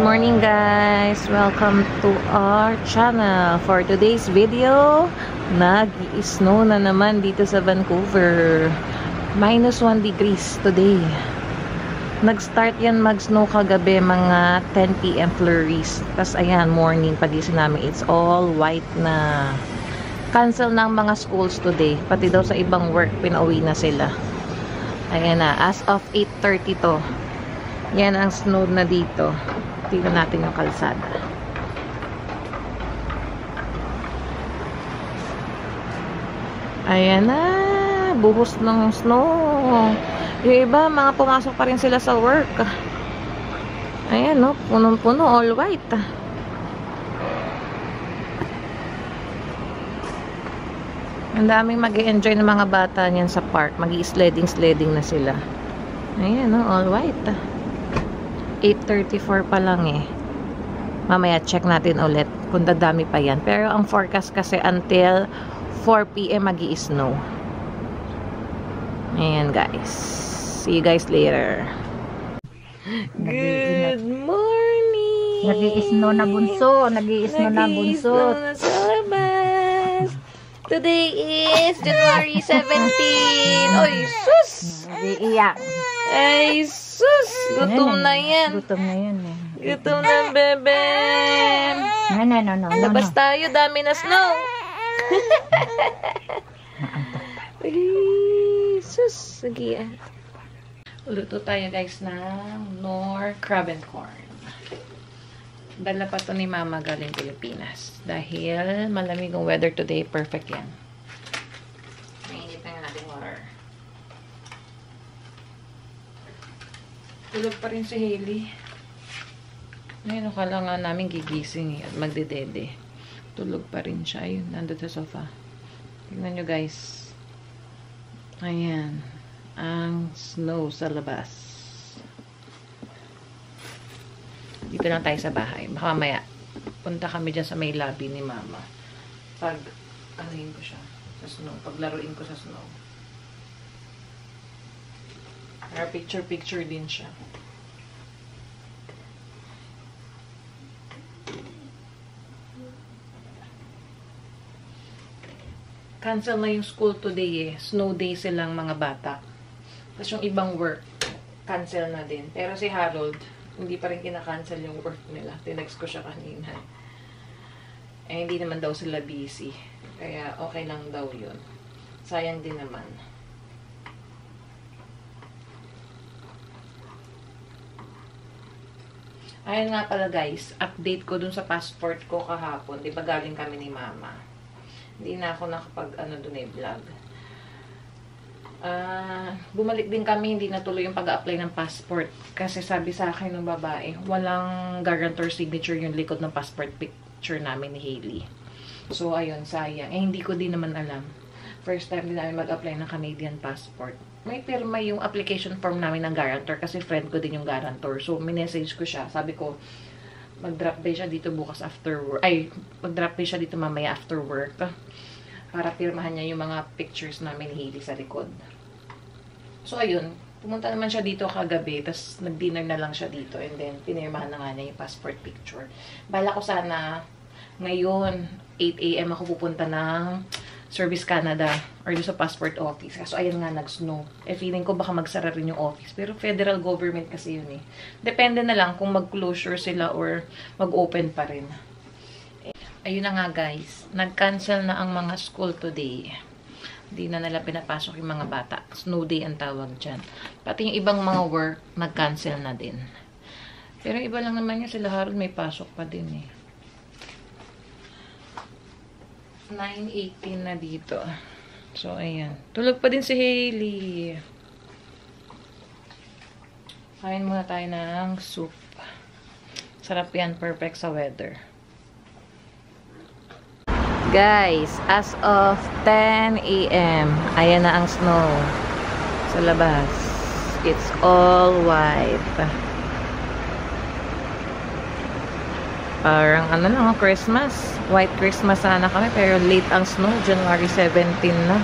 morning guys! Welcome to our channel. For today's video, nag-snow na naman dito sa Vancouver. -1 degrees today. Nag-start yan mag-snow kagabi, mga 10 PM flurries. Tapos ayan, morning, pagising namin, it's all white na. Cancel ng mga schools today. Pati daw sa ibang work, pinauwi na sila. Ayan na, as of 8:30 to. Yan ang snow na dito. Tingnan natin yung kalsada. Ayan na, buhos ng snow. Yung iba, mga pumasok pa rin sila sa work. Ayan, no, punong-puno, all white. Ang daming mag-i-enjoy ng mga bata niyan sa park. Mag-i-sledding na sila. Ayan, no, all white. 8:34 pa lang eh. Mamaya check natin ulit kung dadami pa yan. Pero ang forecast kasi until 4 PM mag-i-snow. Ayan guys. See you guys later. Good morning! Nag-i-snow na bunso. Nag-i-snow na bunso. Sa labas. Today is January 17. Oy, sus! Nag-iiyak. Ay, sus! Gutom na yan. Gutom na yan eh. Gutom na, bebe. No. Labas tayo, dami na snow. Ay, sus! Sige. Luto tayo guys ng Knorr crab and corn. Dala pa to ni Mama galing Pilipinas. Dahil malamig ang weather today, perfect yan. Mainit na nga natin water. Tulog pa rin si Hailey. Ngayon, akala nga namin gigising at magdedede. Tulog pa rin siya. Ayun, nandun sa sofa. Tignan nyo guys. Ayan. Ang snow sa labas. Dito lang tayo sa bahay. Baka mamaya, punta kami dyan sa may lobby ni Mama. Pag, anuhin ko siya sa snow. Paglaruin ko sa snow. Para picture din siya. Cancel na yung school today eh. Snow day silang mga bata. Tapos yung ibang work, cancel na din. Pero si Harold, hindi pa rin kinakancel yung work nila. Tinext ko siya kanina. Eh, hindi naman daw sila busy. Kaya okay lang daw yun. Sayang din naman. Ayun nga pala guys, update ko dun sa passport ko kahapon. Di ba galing kami ni Mama? Hindi na ako nakapag dun eh, vlog. Bumalik din kami, hindi natuloy yung pag-apply ng passport. Kasi sabi sa akin ng babae, walang guarantor signature yung likod ng passport picture namin ni Hailey. So ayun, sayang. Eh hindi ko din naman alam. First time din namin mag-apply ng Canadian passport. May pirma yung application form namin ng guarantor kasi friend ko din yung guarantor. So, minessage ko siya. Sabi ko, mag-drop by siya dito bukas after work. Ay, mag-drop by siya dito mamaya after work. Para pirmahan niya yung mga pictures namin ni Hailey sa likod. So, ayun. Pumunta naman siya dito kagabi. Tapos, nag-dinner na lang siya dito. And then, pinirmahan na nga niya yung passport picture. Bala ko sana, ngayon, 8 AM ako pupunta ng Service Canada or doon sa passport office. Kaso ayan nga, nag-snow. Eh, feeling ko baka magsara rin yung office. Pero federal government kasi yun eh. Depende na lang kung mag-closure sila or mag-open pa rin. Eh, ayun na nga guys. Nag-cancel na ang mga school today. Hindi na nila pinapasok yung mga bata. Snow day ang tawag dyan. Pati yung ibang mga work, nag-cancel na din. Pero iba lang naman yun. Sila Harold may pasok pa din eh. 9:18 na dito. So, ayan. Tulog pa din si Hailey. Kain muna tayo ng soup. Sarap yan. Perfect sa weather. Guys, as of 10 AM, ayan na ang snow sa labas. It's all white. Parang lang, Christmas. White Christmas sana kami, pero late ang snow. January 17 na.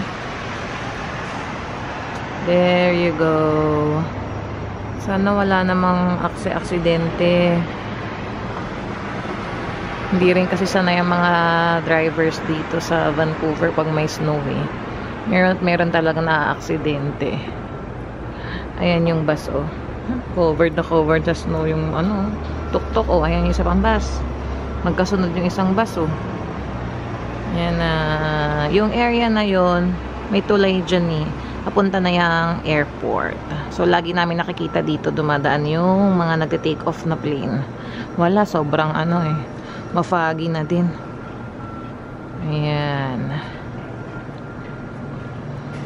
There you go. Sana wala namang aksidente. Hindi rin kasi sanay ang mga drivers dito sa Vancouver pag may snow eh. Meron talaga na-aksidente. Ayan yung bus oh. Covered na covered sa snow yung ano, tuktok oh. Ayan yung isa pang bus. Magkasunod yung isang bus oh. Ayan na. Yung area na yon may tulay dyan eh. Papunta na yung airport. So lagi namin nakikita dito dumadaan yung mga nagte-take off na plane. Wala, sobrang ano eh. Mafagi na din. Ayan.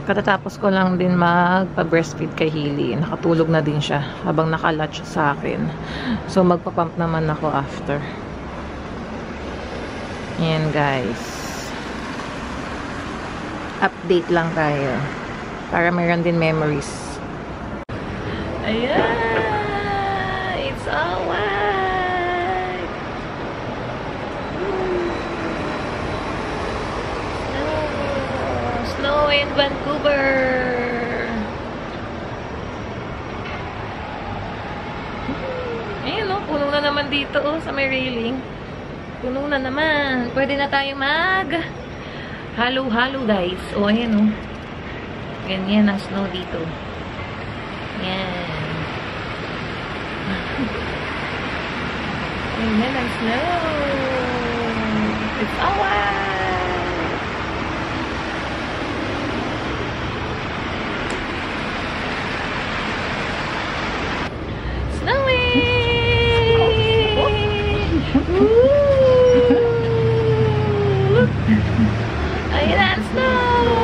Katatapos ko lang din magpa-breastfeed kay Hailey. Nakatulog na din siya habang nakalatch sa akin. So magpa-pump naman ako after. Ayan guys. Update lang tayo. Para mayroon din memories. Ayan. It's all white. Snow in Vancouver. Ayun oh, puno na naman dito oh, sa may railing. Puno na naman. Pwede na tayo mag halo-halo guys. Oh, ayan oh. Ganyan ang snow dito. Yan. Ganyan ang snow. It's all white. Ayan na ang snow!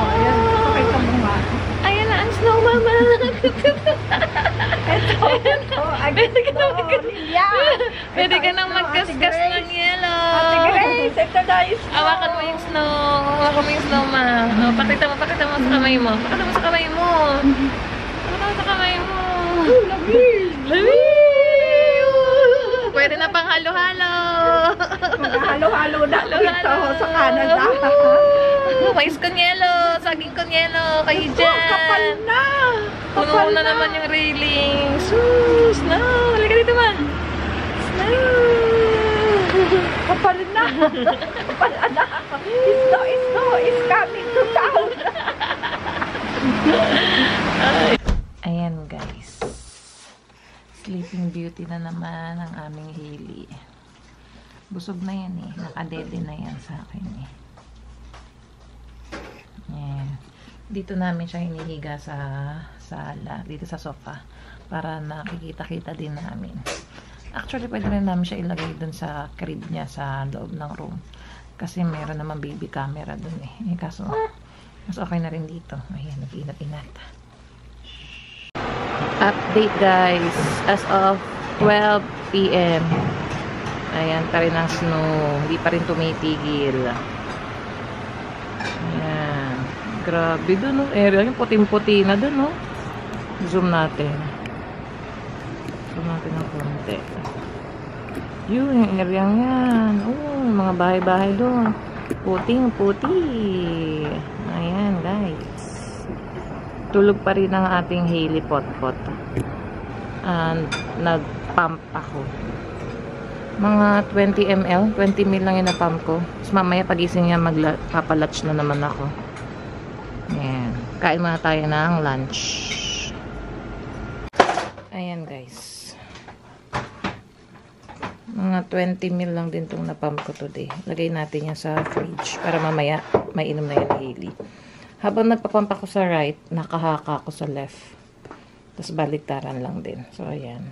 Ayan na ang snow, mama! Pwede ka nang magkaskas ng yelo! Hawakan mo yung snow! Hawakan mo yung snow, ma! Pakita mo sa kamay mo! Pakita mo sa kamay mo! Pakita mo sa kamay mo! Lamig! Pwede na pang halo-halo! Halo-halo na dito sa Canada. Mais con yelo, saging con yelo, kayo dyan. Kapal na. Puno na naman yung railings. Snow, halika dito ma. Snow. Kapal na. Kapal na. Snow is coming to town. Ayan guys. Sleeping Beauty na naman ang aming Hailey. Busog na yan eh. Nakadede na yan sa akin eh. Ayan. Dito namin siya hinihiga sa sala. Dito sa sofa. Para nakikita-kita din namin. Actually, pwede rin namin siya ilagay dun sa crib niya sa loob ng room. Kasi meron naman baby camera dun eh. Kaso, mas okay na rin dito. Ayan, nag-inat-inat. Update guys. As of 12 PM. Ayan pa rin ang snow. Hindi pa rin tumitigil. Ayan. Grabe dun, no? Area yung puting-puti na dun, no? Zoom natin. Zoom natin ng konti. Yun, yung area yan. Oh, mga bahay-bahay doon. Puting-puti. Ayan, guys. Tulog pa rin ang ating Hailey pot-pot. And nag-pump ako. Mga 20 ml, 20 ml lang yung na-pump ko. Tapos mamaya pagising niya magpapalatch na naman ako. Ayan. Kain muna tayo ng lunch. Ayan guys. Mga 20 ml lang din itong na-pump ko today. Lagay natin yan sa fridge para mamaya mainom na yung Hailey. Habang nagpapump ako sa right, nakahaka ako sa left. Tapos baliktaran lang din. So ayan.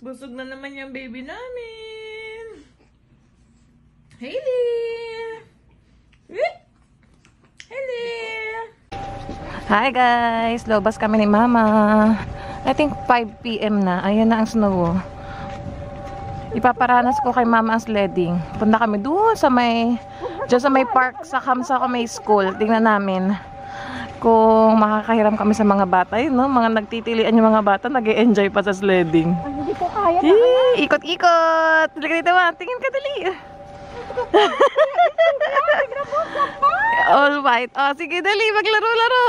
Busog na naman yung baby namin. Hailey! Hailey! Hi guys! Lobas kami ni Mama. I think 5 PM na. Ayan na ang snow. Ipaparanas ko kay Mama ang sledding. Punta kami doon sa may park sa Kamsa ko may school. Tingnan namin kung makakahiram kami sa mga bata. Yun, no? Mga nagtitilian yung mga bata, nag-e-enjoy pa sa sledding. Ay, hindi ko kaya. Ikot-ikot! Dali dito ma, tingin ka dali. All white. Oh, sige dali, maglaro-laro.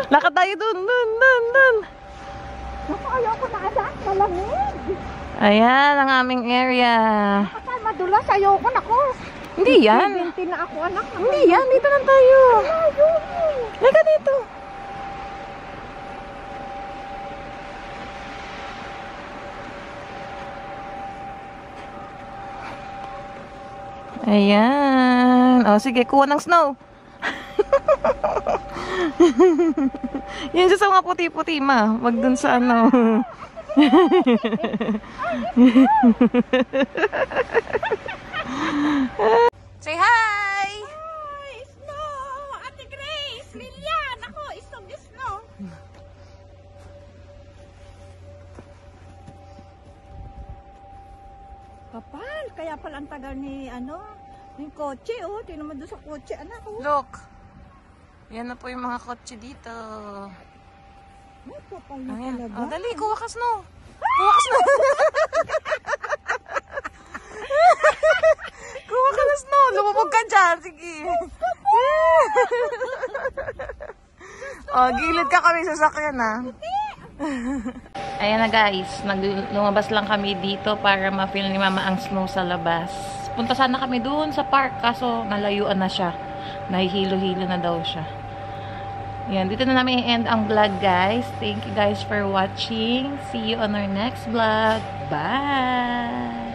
Lakad tayo dun. Naku, ayoko na anak, malamig. Ayan ang aming area. Kapag madulas, ayoko na ko. Hindi yan. Binti na ako anak. Hindi yan. Dito lang tayo. Lika dito. Ayan. O, sige. Kuha ng snow. Yan sa mga puti-puti, ma. Wag dun sa ano. Say hi! Ay, snow! Ate Grace! Lilian! Ako, snow! Kapal! Kaya pala ang tagal ni, yung kotse, oh. Tingnan mo doon sa kotse, anak, oh. Look. Yan na po yung mga kotse dito. Ay, kapal na Ayan. talaga. Oh, dali, kuha ka snow. Kuha ka snow. Kuha ka na snow. Lumubog ka dyan. Sige. Oh, gilid ka kami sa sakyan, ha. Ayan na guys, lumabas lang kami dito para ma-feel ni Mama ang snow sa labas. Punta sana kami doon sa park, kaso nalayuan na siya. Nahihilo-hilo na daw siya. Yan, dito na namin i-end ang vlog guys. Thank you guys for watching. See you on our next vlog. Bye!